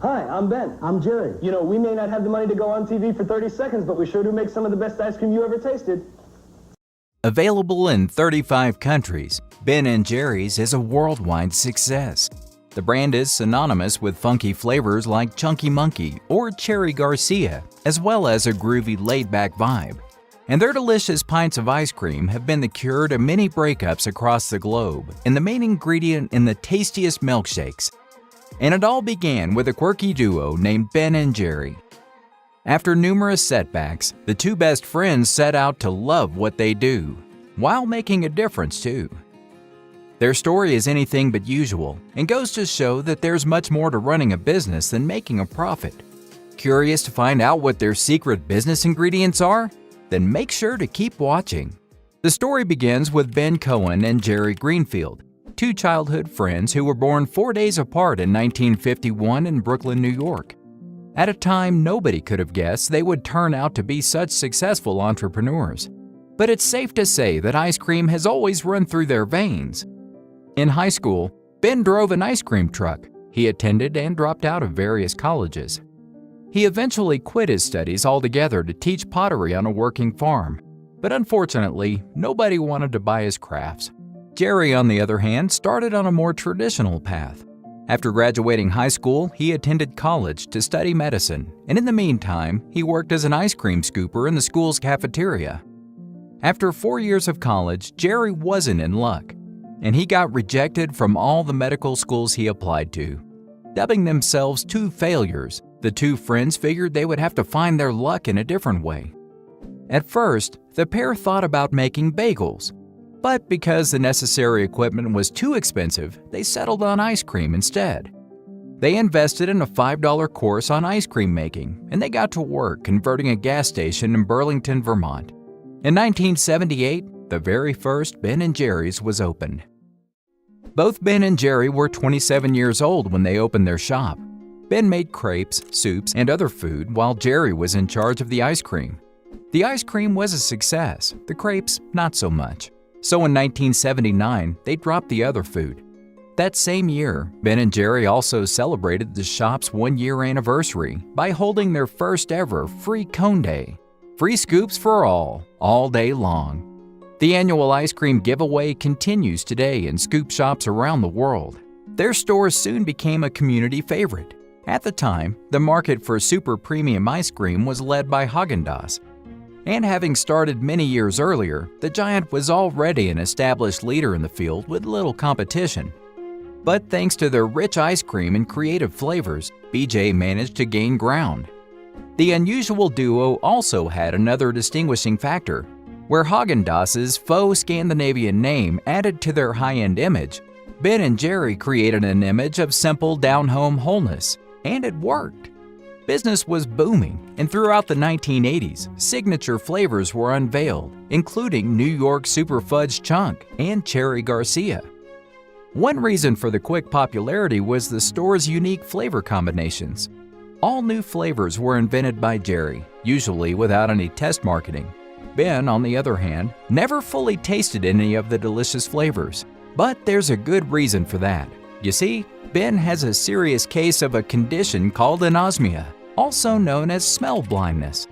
Hi, I'm Ben. I'm Jerry. You know, we may not have the money to go on TV for 30 seconds, but we sure do make some of the best ice cream you ever tasted. Available in 35 countries, Ben & Jerry's is a worldwide success. The brand is synonymous with funky flavors like Chunky Monkey or Cherry Garcia, as well as a groovy laid-back vibe. And their delicious pints of ice cream have been the cure to many breakups across the globe and the main ingredient in the tastiest milkshakes. And it all began with a quirky duo named Ben & Jerry. After numerous setbacks, the two best friends set out to love what they do, while making a difference too. Their story is anything but usual and goes to show that there's much more to running a business than making a profit. Curious to find out what their secret business ingredients are? Then make sure to keep watching. The story begins with Ben Cohen and Jerry Greenfield, two childhood friends who were born 4 days apart in 1951 in Brooklyn, New York. At a time nobody could have guessed they would turn out to be such successful entrepreneurs. But it's safe to say that ice cream has always run through their veins. In high school, Ben drove an ice cream truck. He attended and dropped out of various colleges. He eventually quit his studies altogether to teach pottery on a working farm. But unfortunately, nobody wanted to buy his crafts. Jerry, on the other hand, started on a more traditional path. After graduating high school, he attended college to study medicine, and in the meantime, he worked as an ice cream scooper in the school's cafeteria. After 4 years of college, Jerry wasn't in luck, and he got rejected from all the medical schools he applied to. Dubbing themselves two failures, the two friends figured they would have to find their luck in a different way. At first, the pair thought about making bagels, but because the necessary equipment was too expensive, they settled on ice cream instead. They invested in a $5 course on ice cream making, and they got to work converting a gas station in Burlington, Vermont. In 1978, the very first Ben & Jerry's was opened. Both Ben & Jerry were 27 years old when they opened their shop. Ben made crepes, soups, and other food while Jerry was in charge of the ice cream. The ice cream was a success, the crepes not so much. So in 1979, they dropped the other food. That same year, Ben & Jerry also celebrated the shop's 1-year anniversary by holding their first ever free cone day. Free scoops for all day long. The annual ice cream giveaway continues today in scoop shops around the world. Their stores soon became a community favorite. At the time, the market for super premium ice cream was led by Häagen-Dazs. And having started many years earlier, the giant was already an established leader in the field with little competition. But thanks to their rich ice cream and creative flavors, BJ managed to gain ground. The unusual duo also had another distinguishing factor. Where Häagen-Dazs's faux Scandinavian name added to their high-end image, Ben & Jerry created an image of simple down-home wholeness, and it worked. Business was booming, and throughout the 1980s, signature flavors were unveiled, including New York Super Fudge Chunk and Cherry Garcia. One reason for the quick popularity was the store's unique flavor combinations. All new flavors were invented by Jerry, usually without any test marketing. Ben, on the other hand, never fully tasted any of the delicious flavors. But there's a good reason for that. You see, Ben has a serious case of a condition called anosmia, also known as smell blindness.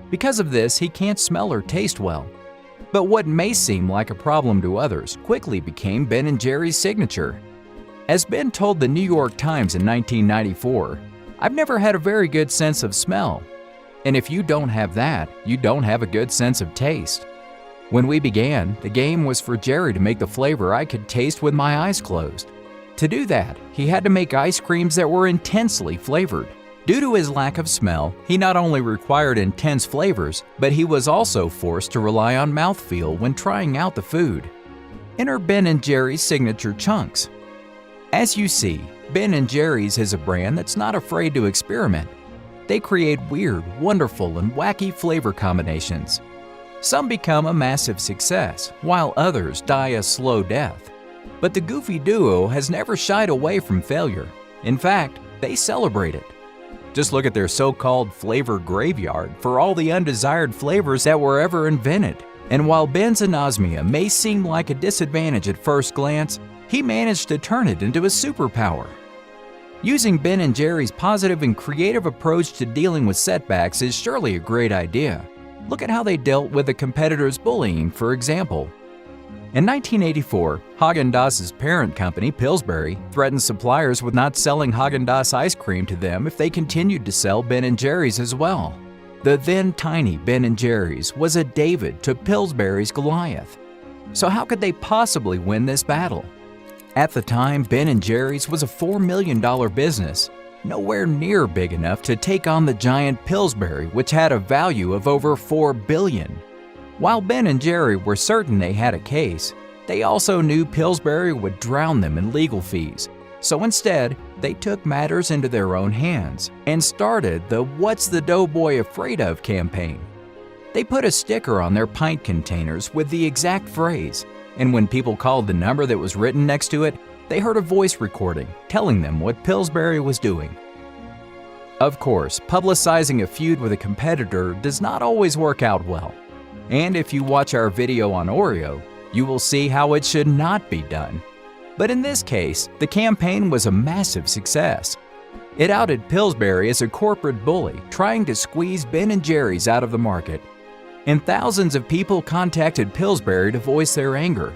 Because of this, he can't smell or taste well. But what may seem like a problem to others quickly became Ben & Jerry's signature. As Ben told the New York Times in 1994, "I've never had a very good sense of smell. And if you don't have that, you don't have a good sense of taste." When we began, the game was for Jerry to make the flavor I could taste with my eyes closed. To do that, he had to make ice creams that were intensely flavored. Due to his lack of smell, he not only required intense flavors, but he was also forced to rely on mouthfeel when trying out the food. Enter Ben & Jerry's signature chunks. As you see, Ben & Jerry's is a brand that's not afraid to experiment. They create weird, wonderful, and wacky flavor combinations. Some become a massive success, while others die a slow death. But the goofy duo has never shied away from failure. In fact, they celebrate it. Just look at their so-called flavor graveyard for all the undesired flavors that were ever invented. And while Ben's anosmia may seem like a disadvantage at first glance, he managed to turn it into a superpower. Using Ben & Jerry's positive and creative approach to dealing with setbacks is surely a great idea. Look at how they dealt with a competitor's bullying, for example. In 1984, Häagen-Dazs's parent company, Pillsbury, threatened suppliers with not selling Häagen-Dazs ice cream to them if they continued to sell Ben & Jerry's as well. The then tiny Ben & Jerry's was a David to Pillsbury's Goliath. So how could they possibly win this battle? At the time, Ben & Jerry's was a $4 million business, nowhere near big enough to take on the giant Pillsbury, which had a value of over $4 billion. While Ben & Jerry were certain they had a case, they also knew Pillsbury would drown them in legal fees. So instead, they took matters into their own hands and started the "What's the Doughboy Afraid Of" campaign. They put a sticker on their pint containers with the exact phrase, and when people called the number that was written next to it, they heard a voice recording telling them what Pillsbury was doing. Of course, publicizing a feud with a competitor does not always work out well. And if you watch our video on Oreo, you will see how it should not be done. But in this case, the campaign was a massive success. It outed Pillsbury as a corporate bully trying to squeeze Ben & Jerry's out of the market. And thousands of people contacted Pillsbury to voice their anger.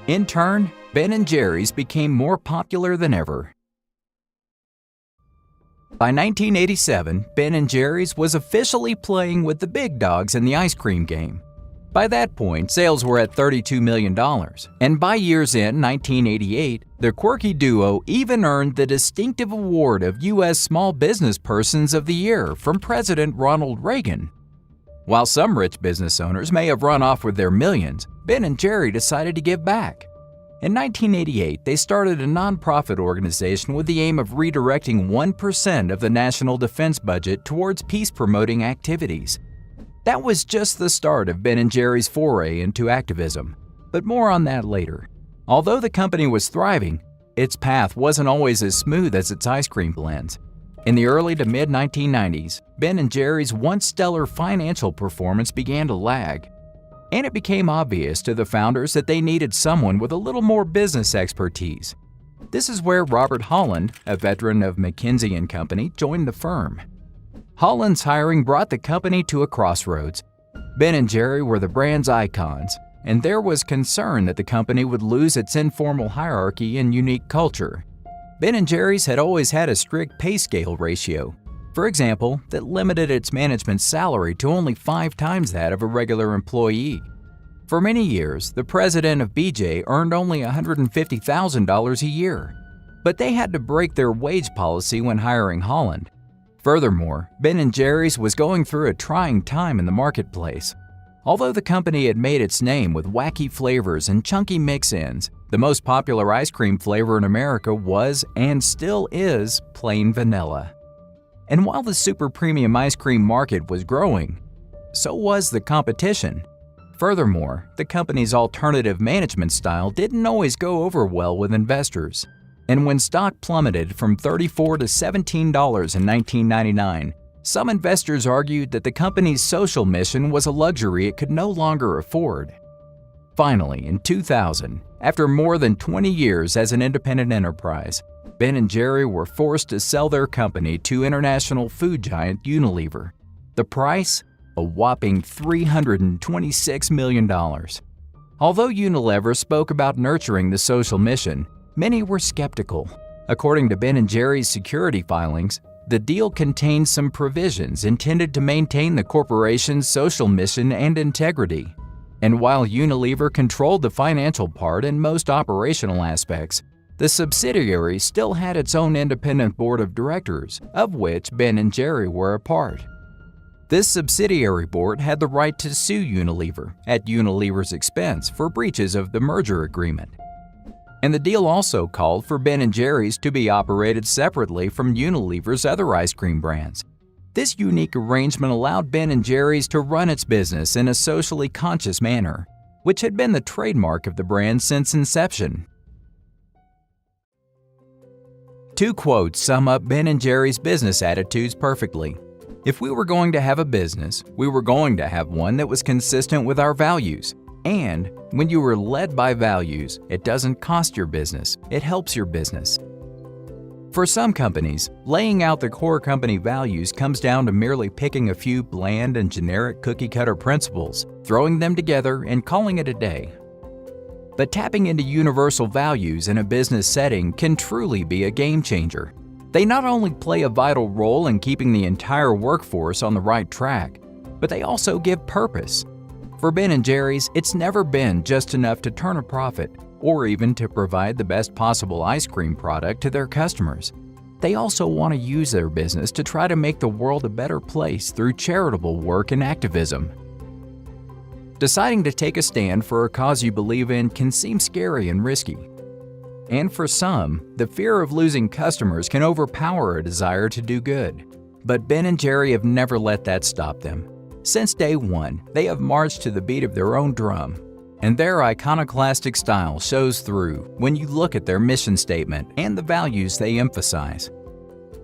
In turn, Ben & Jerry's became more popular than ever. By 1987, Ben & Jerry's was officially playing with the big dogs in the ice cream game. By that point, sales were at $32 million, and by year's end, 1988, the quirky duo even earned the distinctive award of U.S. Small Business Persons of the Year from President Ronald Reagan. While some rich business owners may have run off with their millions, Ben & Jerry decided to give back. In 1988, they started a nonprofit organization with the aim of redirecting 1% of the national defense budget towards peace-promoting activities. That was just the start of Ben & Jerry's foray into activism, but more on that later. Although the company was thriving, its path wasn't always as smooth as its ice cream blends. In the early to mid-1990s, Ben & Jerry's once stellar financial performance began to lag. And it became obvious to the founders that they needed someone with a little more business expertise. This is where Robert Holland, a veteran of McKinsey & Company, joined the firm. Holland's hiring brought the company to a crossroads. Ben & Jerry were the brand's icons, and there was concern that the company would lose its informal hierarchy and unique culture. Ben & Jerry's had always had a strict pay scale ratio, for example, that limited its management's salary to only 5 times that of a regular employee. For many years, the president of BJ earned only $150,000 a year, but they had to break their wage policy when hiring Holland. Furthermore, Ben & Jerry's was going through a trying time in the marketplace. Although the company had made its name with wacky flavors and chunky mix-ins, the most popular ice cream flavor in America was, and still is, plain vanilla. And while the super premium ice cream market was growing, so was the competition. Furthermore, the company's alternative management style didn't always go over well with investors. And when stock plummeted from $34 to $17 in 1999, some investors argued that the company's social mission was a luxury it could no longer afford. Finally, in 2000, after more than 20 years as an independent enterprise, Ben & Jerry were forced to sell their company to international food giant Unilever. The price? A whopping $326 million. Although Unilever spoke about nurturing the social mission, many were skeptical. According to Ben & Jerry's security filings, the deal contained some provisions intended to maintain the corporation's social mission and integrity. And while Unilever controlled the financial part and most operational aspects, the subsidiary still had its own independent board of directors, of which Ben & Jerry were a part. This subsidiary board had the right to sue Unilever at Unilever's expense for breaches of the merger agreement. And the deal also called for Ben & Jerry's to be operated separately from Unilever's other ice cream brands. This unique arrangement allowed Ben & Jerry's to run its business in a socially conscious manner, which had been the trademark of the brand since inception. 2 quotes sum up Ben & Jerry's business attitudes perfectly. If we were going to have a business, we were going to have one that was consistent with our values. And when you are led by values, it doesn't cost your business, it helps your business. For some companies, laying out the core company values comes down to merely picking a few bland and generic cookie-cutter principles, throwing them together, and calling it a day. But tapping into universal values in a business setting can truly be a game changer. They not only play a vital role in keeping the entire workforce on the right track, but they also give purpose. For Ben & Jerry's, it's never been just enough to turn a profit or even to provide the best possible ice cream product to their customers. They also want to use their business to try to make the world a better place through charitable work and activism. Deciding to take a stand for a cause you believe in can seem scary and risky. And for some, the fear of losing customers can overpower a desire to do good. But Ben & Jerry have never let that stop them. Since day one, they have marched to the beat of their own drum, and their iconoclastic style shows through when you look at their mission statement and the values they emphasize.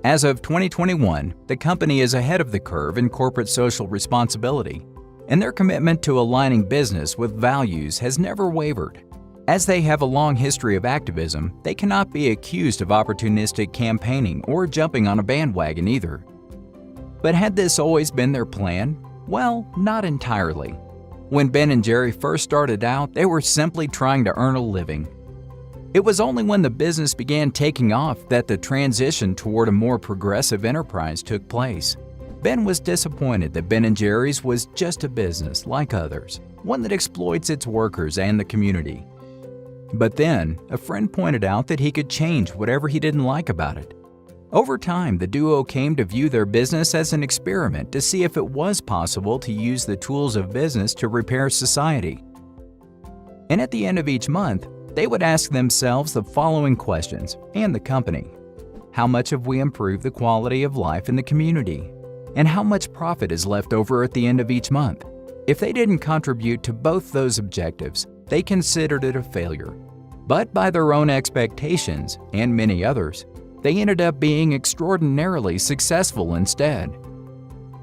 As of 2021, the company is ahead of the curve in corporate social responsibility, and their commitment to aligning business with values has never wavered. As they have a long history of activism, they cannot be accused of opportunistic campaigning or jumping on a bandwagon either. But had this always been their plan? Well, not entirely. When Ben & Jerry first started out, they were simply trying to earn a living. It was only when the business began taking off that the transition toward a more progressive enterprise took place. Ben was disappointed that Ben & Jerry's was just a business like others, one that exploits its workers and the community. But then, a friend pointed out that he could change whatever he didn't like about it. Over time, the duo came to view their business as an experiment to see if it was possible to use the tools of business to repair society. And at the end of each month, they would ask themselves the following questions, and the company. How much have we improved the quality of life in the community? And how much profit is left over at the end of each month? If they didn't contribute to both those objectives, they considered it a failure. But by their own expectations, and many others, they ended up being extraordinarily successful instead.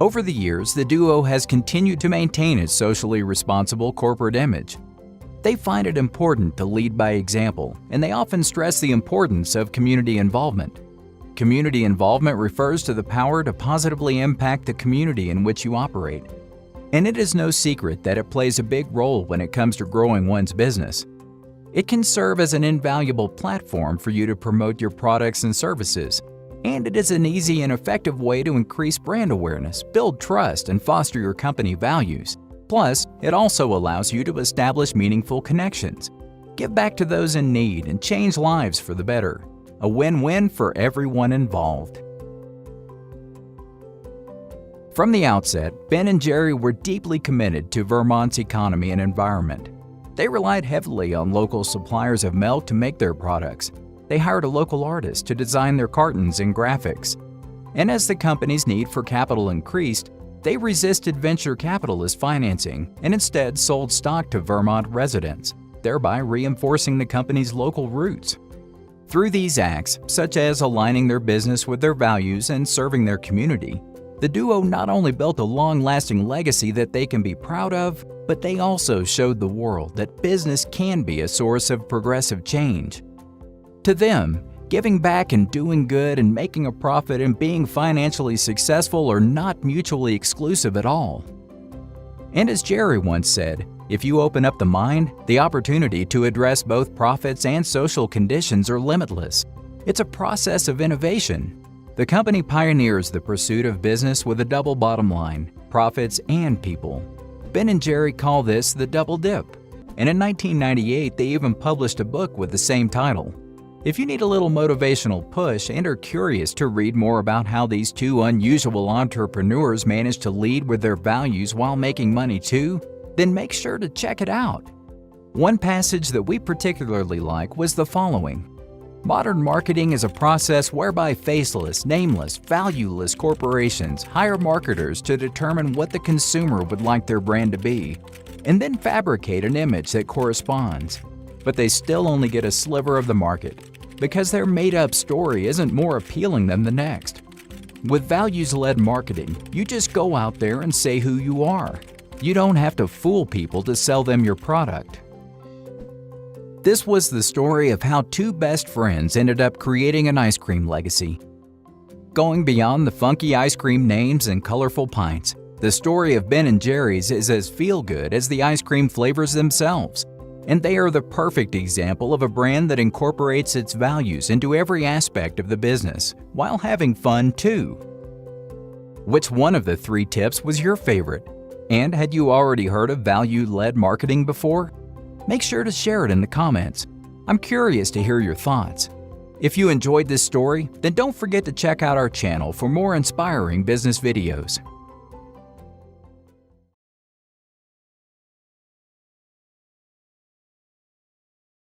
Over the years, the duo has continued to maintain its socially responsible corporate image. They find it important to lead by example, and they often stress the importance of community involvement. Community involvement refers to the power to positively impact the community in which you operate. And it is no secret that it plays a big role when it comes to growing one's business. It can serve as an invaluable platform for you to promote your products and services, and it is an easy and effective way to increase brand awareness, build trust, and foster your company values. Plus, it also allows you to establish meaningful connections, give back to those in need, and change lives for the better. A win-win for everyone involved. From the outset, Ben & Jerry were deeply committed to Vermont's economy and environment. They relied heavily on local suppliers of milk to make their products. They hired a local artist to design their cartons and graphics. And as the company's need for capital increased, they resisted venture capitalist financing and instead sold stock to Vermont residents, thereby reinforcing the company's local roots. Through these acts, such as aligning their business with their values and serving their community, the duo not only built a long-lasting legacy that they can be proud of, but they also showed the world that business can be a source of progressive change. To them, giving back and doing good and making a profit and being financially successful are not mutually exclusive at all. And as Jerry once said, if you open up the mind, the opportunity to address both profits and social conditions are limitless. It's a process of innovation. The company pioneers the pursuit of business with a double bottom line, profits and people. Ben & Jerry call this the double dip, and in 1998 they even published a book with the same title. If you need a little motivational push and are curious to read more about how these two unusual entrepreneurs managed to lead with their values while making money too, then make sure to check it out. One passage that we particularly like was the following. Modern marketing is a process whereby faceless, nameless, valueless corporations hire marketers to determine what the consumer would like their brand to be, and then fabricate an image that corresponds. But they still only get a sliver of the market, because their made-up story isn't more appealing than the next. With values-led marketing, you just go out there and say who you are. You don't have to fool people to sell them your product. This was the story of how two best friends ended up creating an ice cream legacy. Going beyond the funky ice cream names and colorful pints, the story of Ben & Jerry's is as feel-good as the ice cream flavors themselves. And they are the perfect example of a brand that incorporates its values into every aspect of the business, while having fun too. Which one of the 3 tips was your favorite? And had you already heard of value-led marketing before? Make sure to share it in the comments. I'm curious to hear your thoughts. If you enjoyed this story, then don't forget to check out our channel for more inspiring business videos.